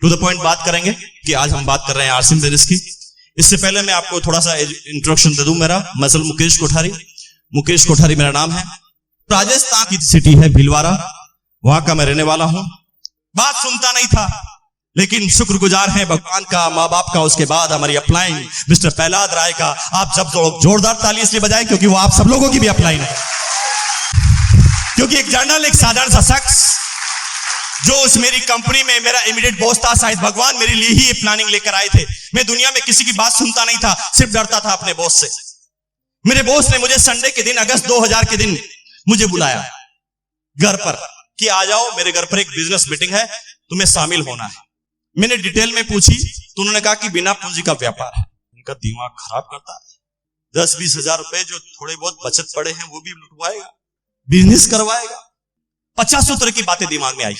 To the point बात करेंगे कि आज हम बात कर रहे हैं आरसीएम बिजनेस की। इससे पहले मैं आपको थोड़ा सा इंट्रोडक्शन दे दूं। मेरा मसल मुकेश कोठारी मेरा नाम है। राजस्थान की सिटी है भीलवाड़ा, वहां का मैं रहने वाला हूं। बात सुनता नहीं था, लेकिन शुक्रगुजार हैं भगवान का, माँ बाप का, उसके बाद हमारी अपलाइन मिस्टर प्रहलाद राय का। आप सब लोग जोरदार ताली इसलिए बजाएं क्योंकि वो आप सब लोगों की भी अपलाइन है। क्योंकि एक जर्नल, एक साधारण सा शख्स जो उस मेरी कंपनी में मेरा इमीडिएट बॉस था, शायद भगवान मेरे लिए ही ये प्लानिंग लेकर आए थे। मैं दुनिया में किसी की बात सुनता नहीं था, सिर्फ डरता था अपने बॉस से। मेरे बॉस ने मुझे संडे के दिन, अगस्त 2000 के दिन मुझे बुलाया घर पर कि आ जाओ, मेरे घर पर एक बिजनेस मीटिंग है, तुम्हें शामिल होना है। मैंने डिटेल में पूछी तो उन्होंने कहा कि बिना पूंजी का व्यापार है। उनका दिमाग खराब करता है। 10-20 हजार रुपए जो थोड़े बहुत बचत पड़े हैं वो भी लुटवाएगा, बिजनेस करवाएगा। 50 तरह की बातें दिमाग में आई,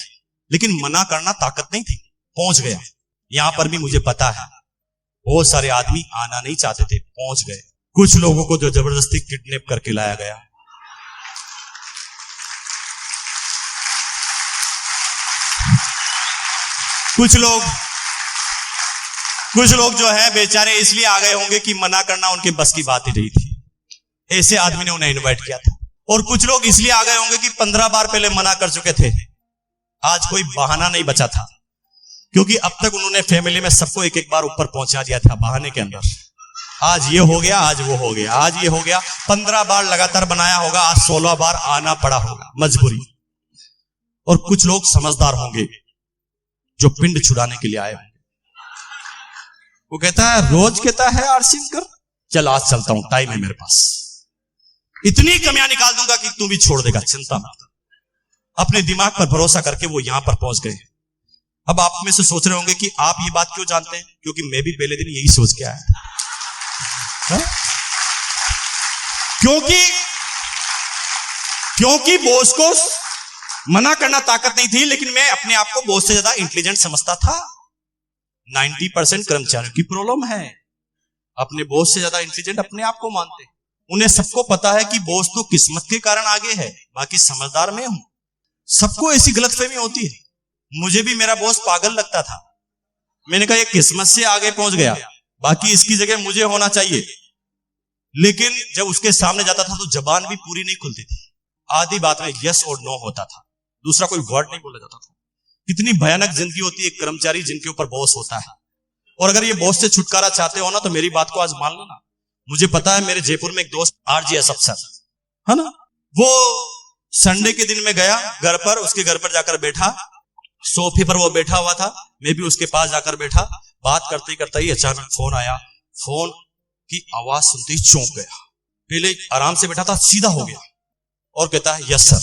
लेकिन मना करना ताकत नहीं थी। पहुंच गया। यहां पर भी मुझे पता है बहुत सारे आदमी आना नहीं चाहते थे, पहुंच गए। कुछ लोगों को जो जबरदस्ती किडनैप करके लाया गया, कुछ लोग जो है बेचारे इसलिए आ गए होंगे कि मना करना उनके बस की बात ही नहीं थी, ऐसे आदमी ने उन्हें इनवाइट किया था। और कुछ लोग इसलिए आ गए होंगे कि 15 बार पहले मना कर चुके थे, आज कोई बहाना नहीं बचा था, क्योंकि अब तक उन्होंने फैमिली में सबको एक एक बार ऊपर पहुंचा दिया था बहाने के अंदर। आज ये हो गया, आज वो हो गया, आज ये हो गया। 15 बार लगातार बनाया होगा, आज 16 बार आना पड़ा होगा, मजबूरी। और कुछ लोग समझदार होंगे जो पिंड छुड़ाने के लिए आए होंगे। वो कहता है, रोज कहता है आरसीएम कर, चल आज चलता हूं, टाइम है मेरे पास, इतनी कमियां निकाल दूंगा कि तू भी छोड़ देगा, चिंता मत कर। अपने दिमाग पर भरोसा करके वो यहां पर पहुंच गए। अब आप में से सोच रहे होंगे कि आप ये बात क्यों जानते हैं, क्योंकि मैं भी पहले दिन यही सोच के आया था। क्योंकि बॉस को मना करना ताकत नहीं थी, लेकिन मैं अपने आप को बॉस से ज्यादा इंटेलिजेंट समझता था। 90% कर्मचारियों की प्रॉब्लम है, अपने बॉस से ज्यादा इंटेलिजेंट अपने आप को मानते। उन्हें सबको पता है कि बॉस तो किस्मत के कारण आगे है, बाकी समझदार मैं हूं। सबको ऐसी गलतफहमी होती है। मुझे भी मेरा बॉस पागल लगता था। मैंने कहा ये किस्मत से आगे पहुंच गया, बाकी इसकी जगह मुझे होना चाहिए। लेकिन जब उसके सामने जाता था तो जबान भी पूरी नहीं खुलती थी। आधी बात में यस और नो होता था, दूसरा कोई वर्ड नहीं बोला जाता था। कितनी भयानक जिंदगी होती है एक कर्मचारी जिनके ऊपर बॉस होता है। और अगर ये बॉस से छुटकारा चाहते हो ना, तो मेरी बात को आज मान लो ना। मुझे पता है, मेरे जयपुर में एक दोस्त आरजीएस अफसर है ना, वो संडे के दिन में गया घर पर, उसके घर पर जाकर बैठा, सोफे पर वो बैठा हुआ था, मैं भी उसके पास जाकर बैठा। बात करते करते ही अचानक फोन आया। फोन की आवाज सुनते ही चौंक गया। पहले आराम से बैठा था, सीधा हो गया और कहता है yes sir,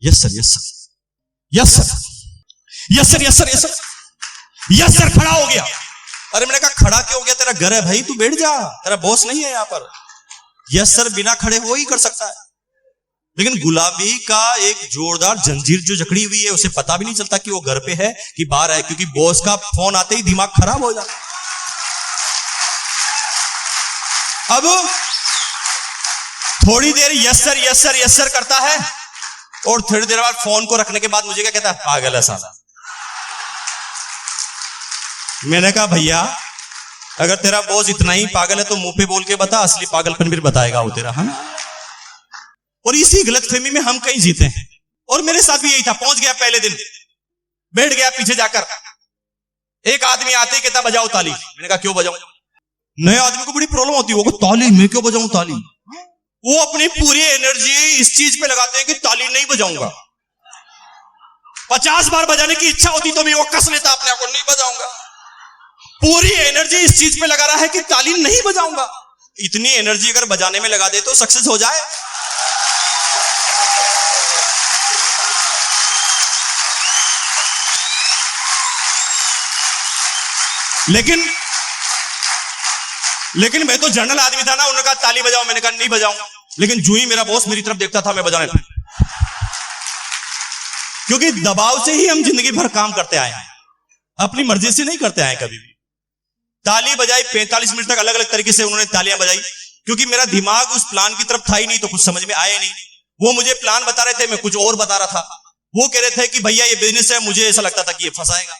yes sir, yes sir, yes sir, yes sir, yes sir, yes sir, yes sir. खड़ा हो गया। अरे मैंने कहा खड़ा क्यों हो गया, तेरा घर है भाई, तू बैठ जा, तेरा बॉस नहीं है यहाँ पर। यस सर बिना खड़े हो ही कर सकता है, लेकिन गुलाबी का एक जोरदार जंजीर जो जकड़ी हुई है, उसे पता भी नहीं चलता कि वो घर पे है कि बाहर है, क्योंकि बॉस का फोन आते ही दिमाग खराब हो जाता। अब थोड़ी देर yes sir, yes sir, yes sir करता है, और थोड़ी देर बाद फोन को रखने के बाद मुझे क्या कहता है, पागल है साला। मैंने कहा भैया अगर तेरा बॉस इतना ही पागल है तो मुंह पे बोल के बता, असली पागलपन फिर बताएगा वो तेरा, है ना। और इसी गलतफहमी में हम कहीं जीते हैं। और मेरे साथ भी यही था। पहुंच गया पहले दिन, बैठ गया पीछे जाकर। एक आदमी आते ही कहता बजाओ ताली। मैंने कहा क्यों बजाऊं? नए आदमी को बड़ी प्रॉब्लम होती है, वो ताली मैं क्यों बजाऊं ताली। वो अपनी पूरी एनर्जी इस चीज पे लगाते हैं कि ताली नहीं बजाऊंगा। 50 बार बजाने की इच्छा होती तो भी वो कस लेता अपने आप को, नहीं बजाऊंगा। पूरी एनर्जी इस चीज पे लगा रहा है कि ताली नहीं बजाऊंगा। इतनी एनर्जी अगर बजाने में लगा दे तो सक्सेस हो जाए। लेकिन मैं तो जनरल आदमी था ना। उन्होंने कहा ताली बजाओ, मैंने कहा नहीं बजाऊं। लेकिन जो ही मेरा बॉस मेरी तरफ देखता था मैं बजाने लगा, क्योंकि दबाव से ही हम जिंदगी भर काम करते आए हैं, अपनी मर्जी से नहीं करते आए कभी भी। ताली बजाई 45 मिनट तक अलग अलग तरीके से उन्होंने तालियां बजाई, क्योंकि मेरा दिमाग उस प्लान की तरफ था ही नहीं, तो कुछ समझ में आया नहीं। वो मुझे प्लान बता रहे थे, मैं कुछ और बता रहा था। वो कह रहे थे कि भैया ये बिजनेस है, मुझे ऐसा लगता था कि ये फंसाएगा।